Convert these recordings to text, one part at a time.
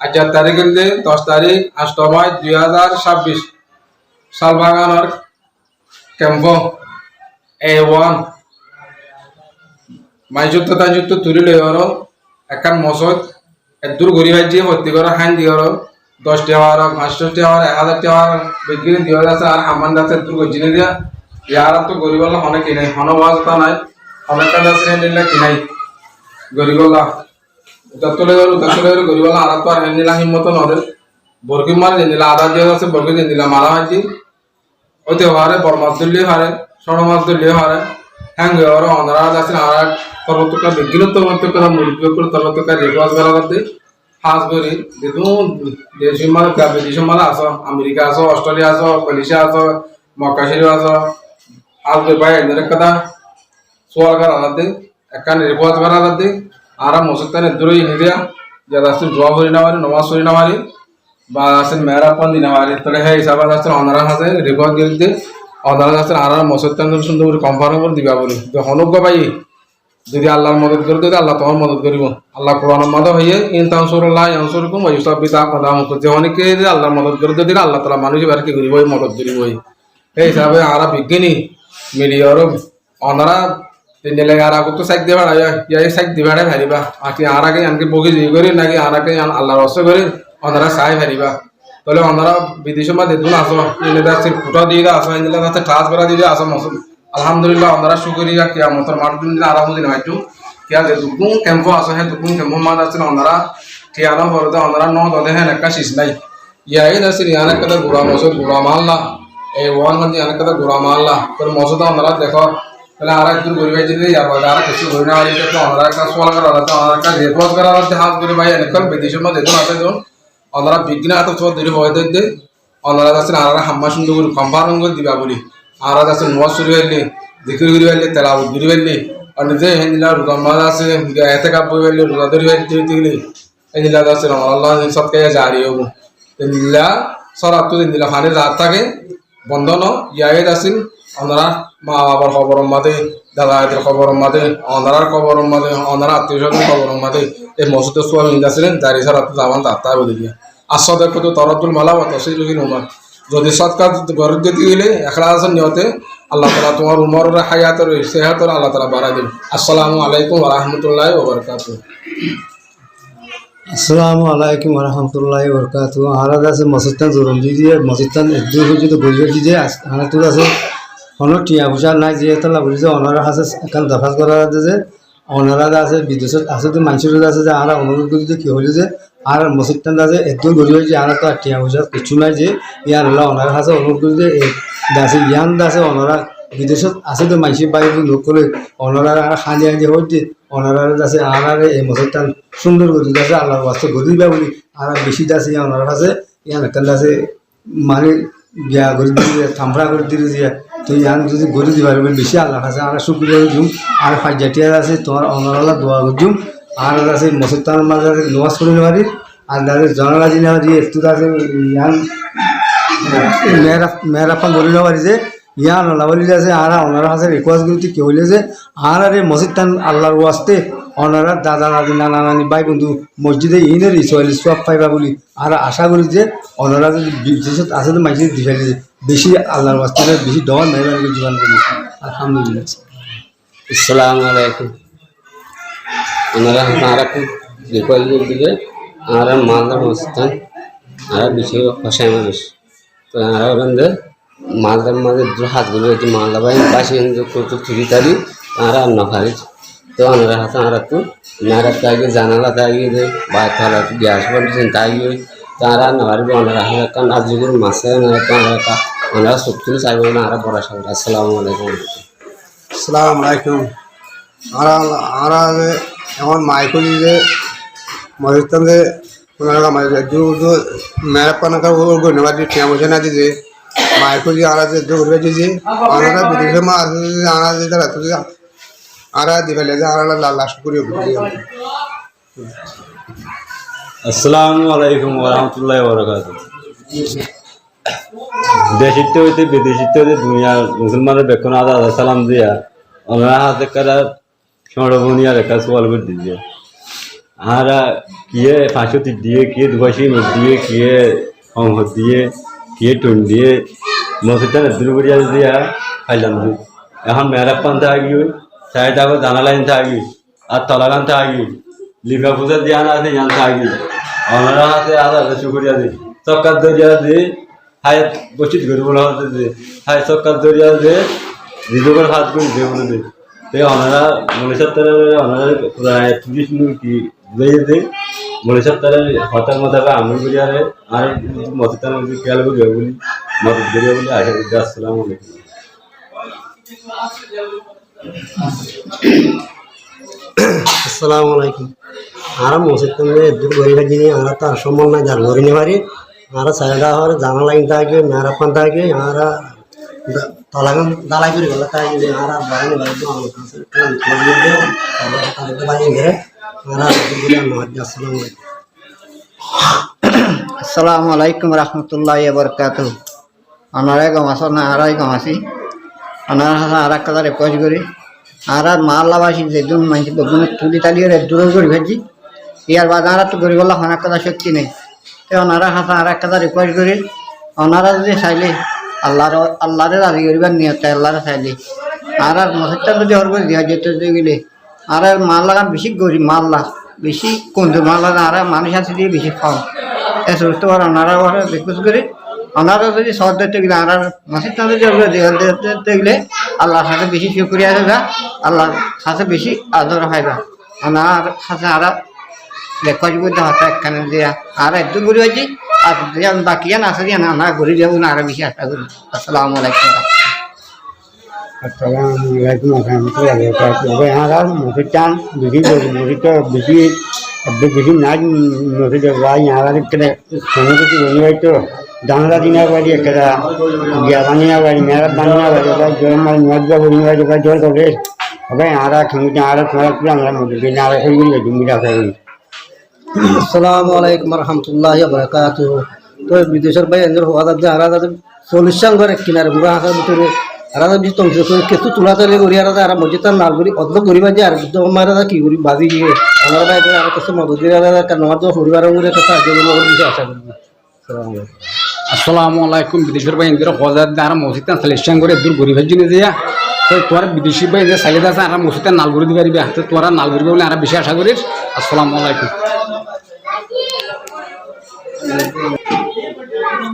আজকের তারিখ হচ্ছে 10 তারিখ 8 মাস 2026 শালবাগানের ক্যাম্প A1 মাইজুত তাজুত তুলি লইর একান মসদ এদুর গরি ভাজি ভর্তি করা হাইন দিওর 10 টাকা 500 টাকা 1000 টাকা বিক্রি দিওর আছে আর হামান দাতে এদুর গজিনে দিয়া ইয়ার তো গরিবলা অনেক কিনাই হনবাজতা নাই অনেক কাজ আছে নিলে কিনাই গরিবলা উত্তরে গরিবলা আর তো আর নিলা হিম্মত নদের বর্গি মার নিলা আদা দিয়ে আছে বর্গি নিলা মারা হাজি ওতে হারে বরমাস দিলে হারে সরমাস দিলে হারে হ্যাঙ্গে আর অনরা আছে আর তরতকা বিগিন তরতকা মুরগি করে তরতকা রেকর্ড করা করতে হাস করি দেখুন দেশি মাল বিদেশি মাল আসো আমেরিকা আসো অস্ট্রেলিয়া আসো মালয়েশিয়া আসো মক্কাশিরি আসো হাস করে ভাই এদের কথা সোয়াল করা করতে একান রেকর্ড করা করতে আর মসজিদে দূরে নিদিয়া যারা আছে দোয়া করি না পারে নমাজ পড়ি না পারে বা আছে মেরা পান দিনা পারে তাহলে হে হিসাবে আছে অনারা আছে রেকর্ড দিতে অনারা আছে আর মসজিদে সুন্দর করে কনফার্ম করে দিবা বলি তো হনুক ভাই যদি আল্লাহর মদদ করে দিতে আল্লাহ তোমার মদদ করিব আল্লাহ কোরআনের মদদ হইয়ে ইন তানসুরুল্লাহ ইয়ানসুরকুম ওয়া ইউসাব্বিতু আকদামাকুম যে অনেকে যে আল্লাহর মদদ করে দিলে আল্লাহ তাআলা মানুষ এবার কি করিব মদদ করিব এই হিসাবে আর বিজ্ঞানী মিলিয়র অনারা তিনলে আর আগত তো সাইক দিবা ইয়া সাইক দিবা ভারিবা আকি আর আগে আনকে বগি জি করি নাকি আর আগে আল্লাহর রাস্তা করি অনারা সাই ভারিবা তাহলে অনারা বিদেশ মা দেতুন আসো ইনে দাসের ফুটা দিয়ে আসো ইনে দাসের ক্লাস করা দিয়ে আসো মসুদ আলহামদুলিল্লাহ অনারা শুকরিয়া কিয়ামতের মাঠ দিন আরাম দিন হয়তো কিয়া যে দুকুন ক্যাম্প আসো হে দুকুন ক্যাম্প মা দাসের অনারা ঠিয়ানো হরদা অনারা ন দলে হে একটা শিস নাই ইয়াই দাসের ইয়ানা কদা গুড়া মসুদ গুড়া মাল্লা এই ওয়ান মানে ইয়ানা কদা গুড়া মাল্লা তোর মসুদ অনারা দেখো তাহলে আর একদম গরিবাই যদি আর কিছু গরি না হলে তো আমরা একটা সোয়াল করা হতো আমরা একটা রেকর্ড করা হতো হাত করে ভাই এনেকাল বিদেশের মধ্যে দেখুন আছে যখন আমরা বিজ্ঞান এত ছোট দেরি হয়ে দিতে আমরা আছে আর হাম্মা সুন্দর করে কম্পারণ করে দিবা বলি আর আছে নোয়া শুরু হইলে দিকির ঘুরি হইলে তেলাব ঘুরি হইলে আর নিজে হেন্দিলা রুগমাদ আছে এতে কাপ হইলে রুগাদরি হইলে দিলে হেন্দিলা আছে আল্লাহ সৎকে জারি হবো হেন্দিলা সরাত হেন্দিলা ফানি রাত থাকে বন্ধন ইয়াইদ আছিল অনারা মা বাবার খবর মাদে দাদাদের খবর মাদে অনারার খবর মাদে অনারা আত্মীয় স্বজন খবর মাদে এই মসজিদের সোয়াল নিন্দাছিলেন দাঁড়িয়ে ছাড়া যাবান তাত্তা বলে দিয়া আসাদের কত তরতুল মালা বা তসিরুল উমার যদি সৎকার গরিব গতি গেলে এখলাসের নিয়তে আল্লাহ তালা তোমার উমরের হায়াতের সেহাতের আল্লাহ তালা বাড়াই দেবে আসসালামু আলাইকুম রহমতুল্লাহ ওবরকাতুহ আসসালামু আলাইকুম রহমতুল্লাহ বরকাতুহ আরাদ আছে মসজিদান জরুম দিয়ে মসজিদান একদম যদি গরিবের দিয়ে আনাতুর আছে কোনো টিয়া পয়সা নাই যেহেতু বলি যে অনারা আছে এখন দরখাস্ত করা আছে যে অনারা আছে বিদেশত আছে তো মানুষের আছে যে আর অনুরোধ করি যে কি হলে যে আর মসজিদটান আছে একদম গরিব যে আর তো টিয়া পয়সা কিছু নাই যে ইয়ার হলো অনারা আছে অনুরোধ করি যে আছে ইয়ান আছে অনারা বিদেশত আছে তো মানুষের বাইরে লোক করে অনারা আর খালি আনি হচ্ছে অনারা আছে আর এই মসজিদটান সুন্দর করে আছে আল্লাহর বাস্তে গরিবা বলি আর বেশি আছে অনারা আছে ইয়ান একটা আছে মানে গিয়া করে দিয়ে থামফা করে দিয়ে যে তো ইয়ান যদি গড়ি দিবার বেশি আল্লাহ আছে আর শুক্রিয়া জুম আর ফাইজাটিয়ার আছে তোমার অনারালা দোয়া জুম আর আছে মসজিদার মাঝে নামাজ পড়ে নেওয়ারি আর তাদের জনালা জিনা দিয়ে একটু আছে ইয়ান মেয়েরাপ্পা গড়ি নেওয়ারি যে ইয়ান আল্লাহলি আছে আর ওনারা আছে রিকোয়েস্ট করতে কি হইলে যে আর আরে মসজিদটান আল্লাহর ওয়াস্তে ওনারা দাদা দাদি নানা নানি ভাই বন্ধু মসজিদে ইনের ইসরায়েল সব পাইবা বলি আর আশা করি যে ওনারা যদি বিশেষত আছে তো মাইসিদ দিশাই বেশি আল্লাহর ওয়াস্তে বেশি দোয়া মেহরবানি জীবন করি আলহামদুলিল্লাহ আসসালামু আলাইকুম ওনারা তারা খুব রিকোয়েস্ট করতে যে আর মালদা মসজিদান আর বেশি ভাষায় মানুষ তো আর ওখান মালদার মাঝে হাতগুলো হচ্ছে মালদা ভাই বাসি করতো চুরি তারি আর নখারি তো ওনারা হাতে আর একটু নারা তাই জানালা তাই বাইর থালা গ্যাস বলছেন তাই তারা নখারি ওনারা হাতে কারণ আজ যুগের মাসে ওনারা সত্যি চাইব না আর বড় সাথে আসসালামু আলাইকুম আসসালামু আলাইকুম আর এমন মাইকলি যে মসজিদ যে ওনারা মেরাপ্পানাকার ধন্যবাদ টিয়া পয়সা না দিয়েছে মাইকলি আর যে দিয়েছে ওনারা বিদেশে মা আছে আনা যে তারা আর দিবালে যে আর লাশ করে আসসালামু আলাইকুম ওরহমতুল্লাহ বরকাতুহ দেশিতে হইতে বিদেশিতে হইতে দুনিয়ার মুসলমানের বেক্ষণ আদা সালাম দিয়া ওনারা হাতে কারা সরবনিয়ার একটা সোয়াল করে দিয়েছে আরা কিয়ে 500 দিয়ে কিয়ে 280 মত দিয়ে কিয়ে অঙ্গ দিয়ে কিয়ে টন দিয়ে মসজিদটা দূর করিয়া দিয়া খাইলাম এখন মেরাপান থাকি সাইড আবার জানা লাইন থাকি আর তলাগান থাকি লিখা পূজা দিয়া না আছে জান থাকি ওনারা হাতে আদা বেশি করিয়া দিই চক্কার দরিয়া দিয়ে হাই বসিত ঘুরে বলা হতে দে হাই চক্কার দরিয়া দিয়ে রিজোবার হাত করে দিয়ে বলে দে ते ओनारा मनीषा तर ओनारा प्राय 30 मिनिट की ले दे मनीषा तर हतार मत का आमिर बिया रे आर मस्तान में केल को बोली मत बिया बोली आशा करते अस्सलाम वालेकुम আসসালামু আলাইকুম আর মসজিদে দূর গরিব জিনি আর তার সম্মান না যার গরি নেবারি আর সাইডা হর জানা লাইন থাকে মেরা পান থাকে আর তলাগান দালাই করে গলা থাকে যে আর বাইরে বাইরে আমার কাছে মসজিদ দে আর তার বাইরে ঘরে আর দিলা নওয়াজ আসসালামু আলাইকুম আসসালামু আলাইকুম রহমতুল্লাহি ওয়া বারাকাতুহু আনারা গামাসা না আরাই গামাসি আনারা হাসা আরা কাদা রিকোয়েস্ট করি আরা মাল্লাবাসী যেদুন মাইছি বগুন তুলি তালিয়ে রে দূর করে ভেজি ইয়ার বাদ আরা তো গরিবলা খানা কাদা শক্তি নেই তে আনারা হাসা আরা কাদা রিকোয়েস্ট করি আনারা যদি চাইলে আল্লাহর রাজি করিবার নিয়ত আল্লাহর চাইলে আর মসজিদটা যদি হরব দিয়া যেতে গেলে আর মাল্লা বেশি গরিব মাল্লা বেশি কোন মাল্লা আর মানুষ আছে দিয়ে বেশি খাওয়া এ সুস্থ আর আনারা রিকোয়েস্ট করি আনারা যদি সহজ দিতে গেলে আর মসজিদটা যদি দিতে গেলে আল্লাহর সাথে বেশি শুকরিয়া দেবা আল্লাহর সাথে বেশি আদর হইবা আনার সাথে আর রিকোয়েস্ট করতে হতো একখানে দিয়া আর একদম গরিব আছি আর বাকি না আছে না না গরিব যাবো না আর বেশি আশা করি আসসালামু আলাইকুম আসসালামু আলাইকুম রহমতুল্লাহি ওয়া বারাকাতুহু আর মসজিদটান বেশি মসজিদটা বেশি বেশি নাচ মসজিদ ভাই আর কেন সমুদ্র বনি তো জানলা দিনা বাড়ি একটা গিয়া বানিয়া বাড়ি মেরা বানিয়া বাড়ি জোর মাল মজা বনি বাড়ি জোর করে হবে আর খেমিটা আর তোমার আমরা মসজিদ না আর হই গেল জমিটা হই আসসালামু আলাইকুম রহমতুল্লাহি ওয়া বারাকাতুহু তো বিদেশের ভাই এর হওয়া দাদা আর দাদা সলিউশন করে কিনারে বুড়া হাসার ভিতরে আর দাদা তো কিছু তুলা তুলি করি আর আর মসজিদটার নাল করি অর্ধ করিবা যে আর মারা কি করি বাজি গিয়ে আমার ভাই আর কিছু মদত দিয়ে কারণ আমার তো পরিবারের উপরে একটা সাহায্য করবো আশা করি আসসালামু আলাইকুম বিদেশের ভাই এদের হজার আর মসজিদটা সিলেকশন করে দূর গরিবের জন্য দিয়া তো তোর বিদেশি ভাই যে চাইলে আছে আর মসজিদটা নাল করে দিতে পারবি তো তোরা নাল করবি বলে আর বেশি আশা করিস আসসালামু আলাইকুম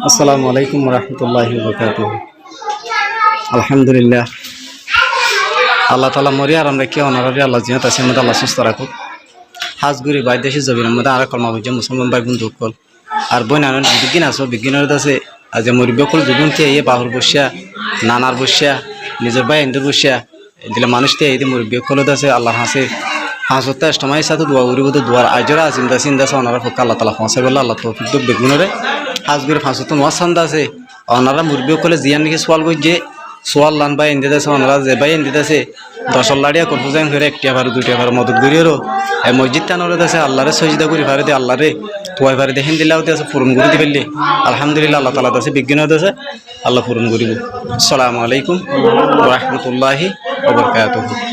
আসসালামু আলাইকুম রহমতুল্লাহি ওয়া বারাকাতুহু আলহামদুলিল্লাহ আল্লাহ তাআলা মরি আর আমরা কি অনারারি আল্লাহ জিয়াত আছে মধ্যে আল্লাহ সুস্থ রাখুক হাজগুড়ি বাইদেশি জবিনের মধ্যে আর কলমা বুঝে মুসলমান ভাই বন্ধু কল আর বই নানান বিজ্ঞান আছো বিজ্ঞানের আছে আজ মরিবকল দুগুনকে এই বাহুর বসিয়া নানার বসিয়া নিজের ভাই এন্ডের বসিয়া দিলে মানুষকে এই মরিবকলত আছে আল্লাহ হাসে হাসতে ইস্তেমাই সাথে দোয়া করিব তো দোয়ার আজরা চিন্তা চিন্তা আছে ওনারা পক্ষে আল্লাহ তাআলা পৌঁছাই বলে আল্লাহ তৌফিক দিক বেগুনরে হাজগুড়ি ফাঁসতে নোয়া ছান্দা আছে ওনারা মরিবকলে জিয়ান নাকি সোয়াল গইছে সোয়াল লান ভাই এন্ডে আছে ওনারা যে ভাই এন্ডে আছে 10 লাড়িয়া করবো যাই ফেরে একটি আবার দুইটি আবার মদত করিও এই মসজিদ টানোরে আছে আল্লাহরে সজদা করি পারে দিয়ে আল্লাহরে তোয়াই পারে দেখেন দিলাও আছে পূরণ করে দি ফেললে আলহামদুলিল্লাহ আল্লাহ তাআলা আছে বিজ্ঞান আছে আল্লাহ পূরণ করিব আসসালামু আলাইকুম ওয়া রাহমাতুল্লাহি ওয়া বারাকাতুহু